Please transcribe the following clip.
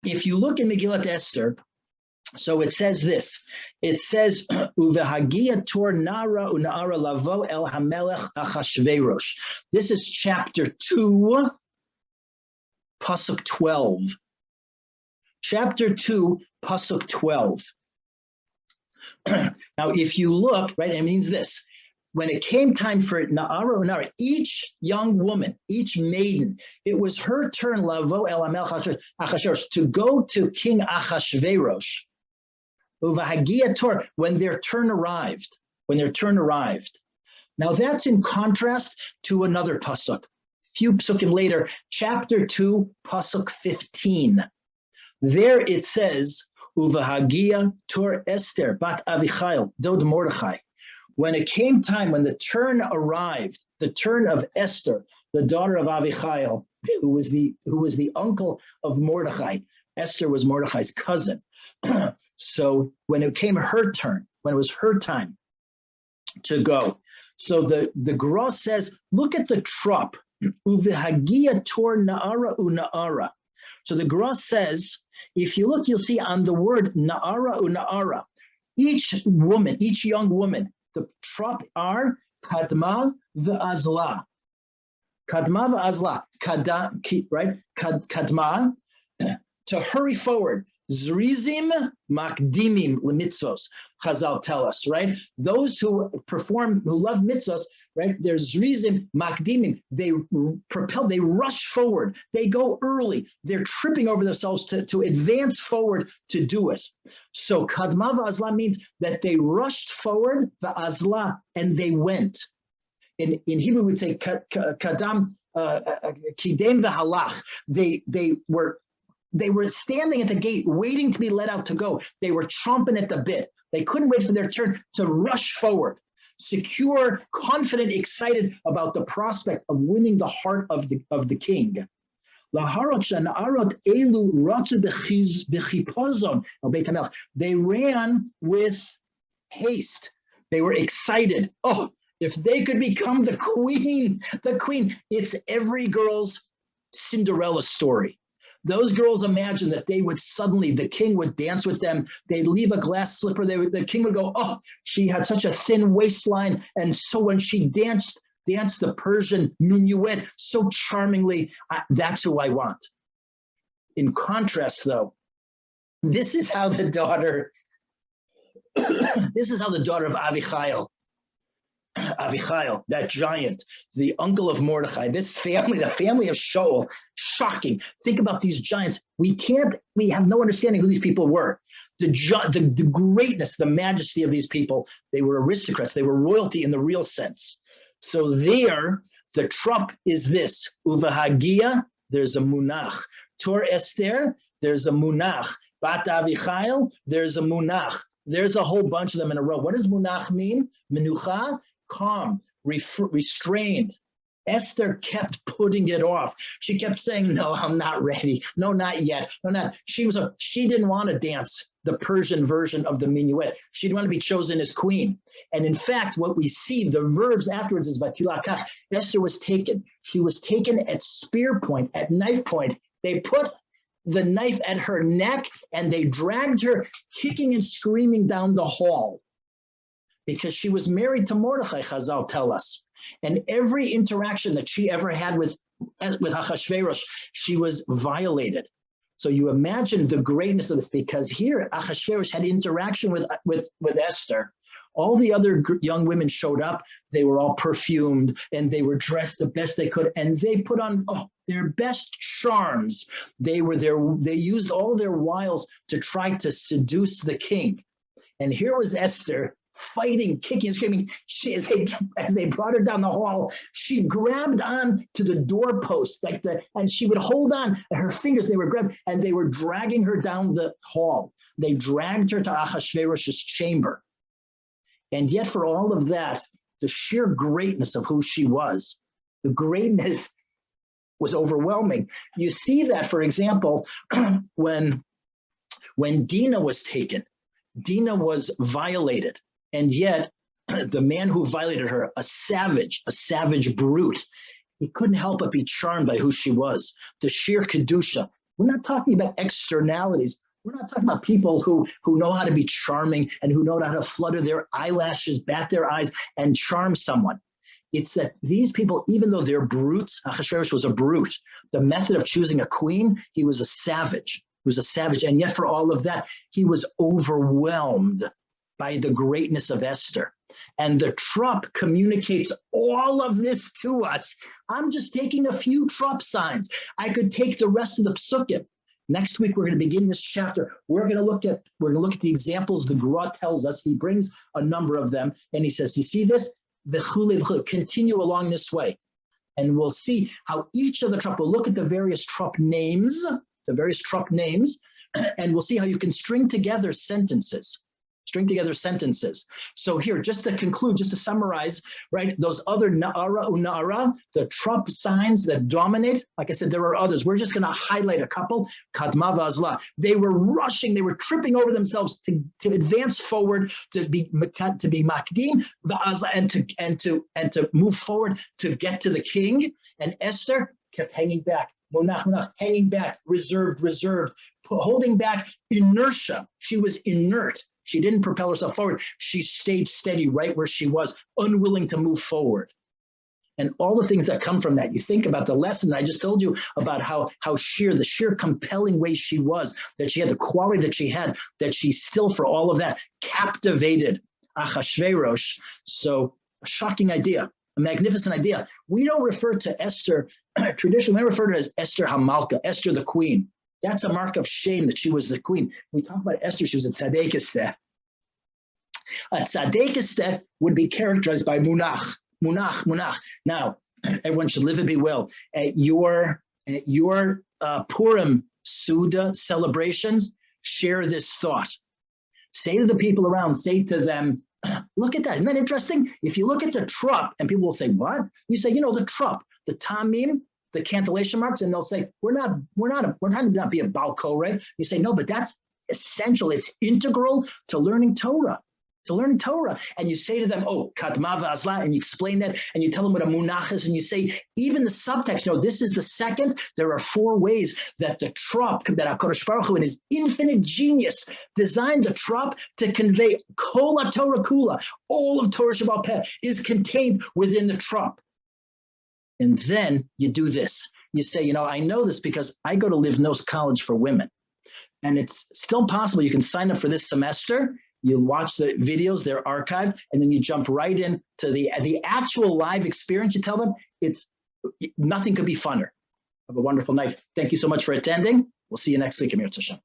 if you look in Megillat Esther, so it says this. It says, "Uvehagia tor nara unara lavo el hamelech Achashverosh." This is chapter 2, pasuk 12. Chapter 2, pasuk 12. Now, if you look, right, it means this. When it came time for Na'ara Unara, each young woman, each maiden, it was her turn, Lavo El Hamelech Achashverosh, to go to King Achashverosh. Uvahagia Tor, when their turn arrived. Now that's in contrast to another pasuk. Few pasukim later, chapter 2, pasuk 15. There it says, Uvahagia Tor Esther bat Avichail dod Mordechai. When it came time, when the turn arrived, the turn of Esther, the daughter of Avichail, who was the uncle of Mordechai. Esther was Mordechai's cousin. So when it came her turn, when it was her time to go, so the Gra says, look at the trop, Uvehagia tor na'ara una'ara. So the Gra says, if you look, you'll see on the word na'ara una'ara, each woman, each young woman, the trop are kadma v'azla. Kadma v'azla, right? Kadma, to hurry forward. Zrizim makdimim lemitzvos. Chazal tell us, right? Those who love mitzvos, right? They're zrizim makdimim. They propel, they rush forward. They go early. They're tripping over themselves to advance forward to do it. So kadma v'azla means that they rushed forward, v'azla, and they went. In Hebrew, we'd say kadam kidem v'halach. They were standing at the gate, waiting to be let out to go. They were chomping at the bit. They couldn't wait for their turn to rush forward, secure, confident, excited about the prospect of winning the heart of the king. They ran with haste. They were excited. Oh, if they could become the queen. It's every girl's Cinderella story. Those girls imagine that the king would dance with them. They'd leave a glass slipper. The king would go, oh, she had such a thin waistline. And so when she danced the Persian minuet so charmingly, that's who I want. In contrast, though, this is how the daughter of Avichail, that giant, the uncle of Mordechai, this family, the family of Shaul, shocking. Think about these giants. We have no understanding who these people were. The greatness, the majesty of these people, they were aristocrats, they were royalty in the real sense. So there, the trop is this. Uvahagia, there's a munach. Tor Esther, there's a munach. Bat Avichail, there's a munach. There's a whole bunch of them in a row. What does munach mean? Menucha, calm, restrained. Esther kept putting it off. She kept saying, no, I'm not ready. No, not yet. No, not. She didn't want to dance the Persian version of the minuet. She didn't want to be chosen as queen. And in fact, what we see, the verbs afterwards is batilakach. Esther was taken. She was taken at spear point, at knife point. They put the knife at her neck and they dragged her kicking and screaming down the hall because she was married to Mordechai, Chazal tell us. And every interaction that she ever had with Achashverosh, she was violated. So you imagine the greatness of this, because here Achashverosh had interaction with Esther. All the other young women showed up. They were all perfumed and they were dressed the best they could. And they put on their best charms. They used all their wiles to try to seduce the king. And here was Esther fighting, kicking, and screaming. As they brought her down the hall, she grabbed on to the doorpost and she would hold on. Her fingers, they were grabbed, and they were dragging her down the hall. They dragged her to Achashverosh's chamber. And yet for all of that, the sheer greatness of who she was, the greatness was overwhelming. You see that, for example, when Dinah was taken, Dinah was violated. And yet the man who violated her, a savage brute, he couldn't help but be charmed by who she was. The sheer kedusha, We're not talking about externalities. We're not talking about people who know how to be charming and who know how to flutter their eyelashes, bat their eyes, and charm someone. It's that these people, even though they're brutes, Ahasuerus was a brute. The method of choosing a queen, he was a savage. He was a savage. And yet for all of that, he was overwhelmed by the greatness of Esther. And the trop communicates all of this to us. I'm just taking a few trop signs. I could take the rest of the psukim. Next week, we're going to begin this chapter. We're going to look at the examples the Gra tells us. He brings a number of them, and he says, you see this? Continue along this way. And we'll see how each of the trop, we'll look at the various trop names, and we'll see how you can string together sentences. So here, just to conclude, just to summarize, right, those other na'ara una'ara, the trop signs that dominate, like I said, there are others. We're just going to highlight a couple. Kadma v'azla. They were rushing, they were tripping over themselves to advance forward, to be makdim, v'azla, and to move forward to get to the king. And Esther kept hanging back, hanging back, reserved, holding back, inertia. She was inert. She didn't propel herself forward. She stayed steady right where she was, unwilling to move forward. And all the things that come from that, you think about the lesson I just told you about how the sheer compelling way she was, that she had the quality that she had, that she still, for all of that, captivated Achashverosh. So a shocking idea, a magnificent idea. We don't refer to Esther, traditionally we refer to her as Esther HaMalka, Esther the queen. That's a mark of shame that she was the queen. When we talk about Esther, she was a tzaddik. A tzaddik would be characterized by munach. Now, everyone should live and be well. At your Purim Suda celebrations, share this thought. Say to the people around, say to them, look at that. Isn't that interesting? If you look at the trop, and people will say, what? You say, the trop, the tamim, the cantillation marks, and they'll say, we're trying to not be a Baal Koreh. You say, no, but that's essential. It's integral to learning Torah. And you say to them, oh, kadma v'azla, and you explain that, and you tell them what a munach is, and you say, even the subtext, this is the second. There are 4 ways that the trop, that HaKadosh Baruch Hu in his infinite genius designed the trop to convey kol Torah kula, all of Torah Shebaal Peh is contained within the trop. And then you do this. You say, I know this because I go to Livnos College for Women. And it's still possible. You can sign up for this semester. You'll watch the videos, they're archived, and then you jump right in to the actual live experience. You tell them nothing could be funner. Have a wonderful night. Thank you so much for attending. We'll see you next week, Amir Tashem.